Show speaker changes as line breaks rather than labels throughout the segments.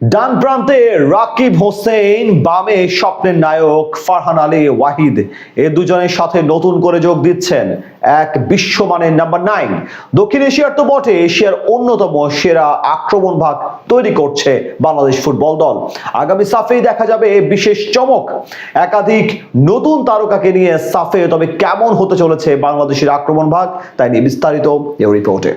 ডান প্রান্তে রাকিব হোসেন, বামে স্বপ্নের নায়ক ফারহান আলী ওয়াহিদ, এ দুজনের সাথে নতুন করে যোগ দিচ্ছেন এক বিশ্বমানের নাম্বার 9। দক্ষিণ এশিয়ার তো বটে, এশিয়ার অন্যতম সেরা আক্রমণ ভাগ তৈরি করছে বাংলাদেশ ফুটবল দল। আগামী সাফেই দেখা যাবে বিশেষ চমক, একাধিক নতুন তারকাকে নিয়ে সাফে। তবে কেমন হতে চলেছে বাংলাদেশের আক্রমণ ভাগ, তাই নিয়ে বিস্তারিত এই রিপোর্টে।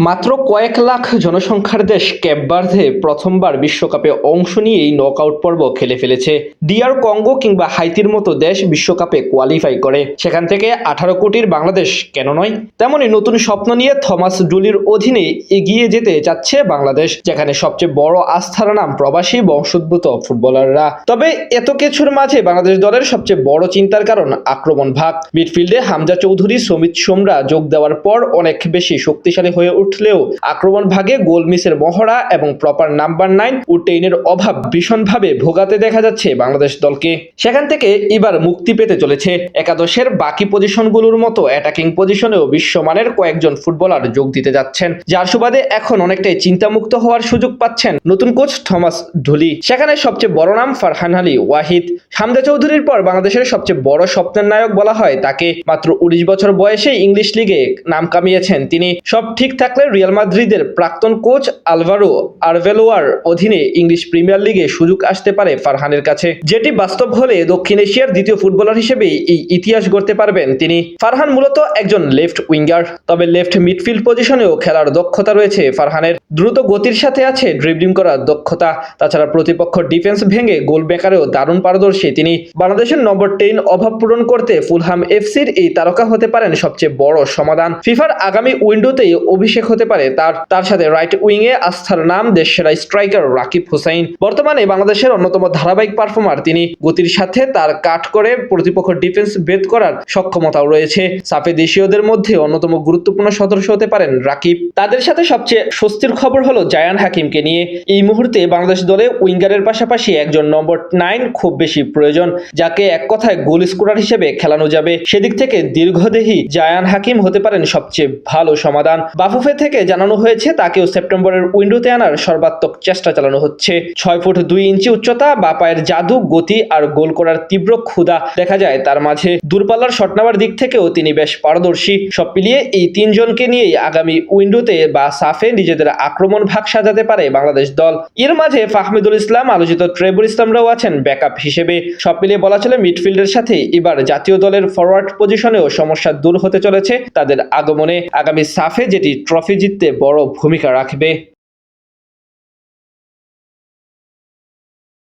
মাত্র কয়েক লাখ জনসংখ্যার দেশ ক্যাপ ভার্দে প্রথমবার বিশ্বকাপে অংশ নিয়েই নকআউট পর্ব খেলে ফেলেছে। ডিআর কঙ্গো কিংবা হাইতির মতো দেশ বিশ্বকাপে কোয়ালিফাই করে, সেখান থেকে 18 কোটির বাংলাদেশ কেন নয়? তেমনি নতুন স্বপ্ন নিয়ে থমাস ডুলির অধীনে এগিয়ে যেতে চাচ্ছে বাংলাদেশ, যেখানে সবচেয়ে বড় আস্থার নাম প্রবাসী বংশোদ্ভূত ফুটবলাররা। তবে এত কিছুর মাঝে বাংলাদেশ দলের সবচেয়ে বড় চিন্তার কারণ আক্রমণ ভাগ। মিডফিল্ডে হামজা চৌধুরী, সমিত সোমরা যোগ দেওয়ার পর অনেক বেশি শক্তিশালী হয়ে উঠলেও আক্রমণ ভাগে গোল মিসের মহড়া এবং প্রপার নাম্বার 9 ও 10 এর অভাব ভীষণভাবে ভোগাতে দেখা যাচ্ছে বাংলাদেশ দলকে। সেখান থেকে এবার মুক্তি পেতে চলেছে একাদশের বাকি পজিশনগুলোর মতো অ্যাটাকিং পজিশনেও বিশ্বমানের কয়েকজন ফুটবলার যোগ দিতে যাচ্ছেন, যার সুবাদে এখন অনেকটাই চিন্তামুক্ত হওয়ার সুযোগ পাচ্ছেন নতুন কোচ থমাস ডুলি। সেখানে সবচেয়ে বড় নাম ফারহান আলী ওয়াহিদ। হামজা চৌধুরীর পর বাংলাদেশের সবচেয়ে বড় স্বপ্নের নায়ক বলা হয় তাকে। মাত্র 19 বছর বয়সে ইংলিশ লিগে নাম কামিয়েছেন তিনি। সব ঠিক থাকলে রিয়াল মাদ্রিদের প্রাক্তন কোচ আলভারো আরভেলোয়ার অধীনে ইংলিশ প্রিমিয়ার লিগে সুযোগ আসতে পারে ফারহানের কাছে, যেটি বাস্তব হলে দক্ষিণ এশিয়ার দ্বিতীয় ফুটবলার হিসেবে এই ইতিহাস গড়তে পারবেন তিনি। ফারহান মূলত একজন লেফট উইঙ্গার, তবে লেফট মিডফিল্ড পজিশনেও খেলার দক্ষতা রয়েছে ফারহানের। দ্রুত গতির সাথে আছে ড্রিবলিং করার দক্ষতা। তাছাড়া প্রতিপক্ষ ডিফেন্স ভেঙে গোল মেকারেও দারুণ পারদর্শী তিনি। বাংলাদেশের নম্বর 10 অভাব পূরণ করতে ফুলহাম এফসির এই তারকা হতে পারেন সবচেয়ে বড় সমাধান। ফিফার আগামী উইন্ডোতেই অভিষেক হতে পারে তার সাথে রাইট উইং এ আস্থার নাম দেশসেরা স্ট্রাইকার রাকিব হোসেন। বর্তমানে বাংলাদেশের অন্যতম ধারাবাহিক পারফর্মার তিনি। গতির সাথে তার কাট করে প্রতিপক্ষ ডিফেন্স ভেদ করার সক্ষমতাও রয়েছে। সাফে দেশীয়দের মধ্যে অন্যতম গুরুত্বপূর্ণ সদস্য হতে পারেন রাকিব। তাদের সাথে সবচেয়ে স্বস্তির খবর হলো জায়ান হাকিমকে নিয়ে। এই মুহূর্তে বাংলাদেশ দলে উইঙ্গারের পাশাপাশি একজন নম্বর 9 খুব বেশি প্রয়োজন, যাকে এক কথায় গোল স্কোরার হিসেবে খেলানো যাবে। সেদিক থেকে দীর্ঘদেহী জায়ান হাকিম হতে পারেন সবচেয়ে ভালো সমাধান। বাফুফে থেকে জানানো হয়েছে তাকেও সেপ্টেম্বরের উইন্ডোতে আনার সর্বাত্মক চেষ্টা চালানো হচ্ছে। 6 ফুট 2 ইঞ্চি উচ্চতা, বা পায়ের জাদু, গতি আর গোল করার তীব্র ক্ষুধা দেখা যায় তার মাঝে। দূরপাল্লার শট নেওয়ার দিক থেকেও তিনি বেশ পারদর্শী। সব মিলিয়ে এই তিনজনকে নিয়েই আগামী উইন্ডোতে বা সাফে নিজেদের আক্রমণ ভাগ সাজাতে পারে বাংলাদেশ দল। এর মাঝে ফাহমিদুল ইসলাম, আলোচিত ট্রেবুল ইসলামরাও আছেন ব্যাকআপ হিসেবে। সব মিলিয়ে বলা চলে মিডফিল্ডের সাথে এবার জাতীয় দলের ফরওয়ার্ড পজিশনেও সমস্যা দূর হতে চলেছে তাদের আগমনে। আগামী সাফে যেটি ট্রফি জিততে বড় ভূমিকা রাখবে।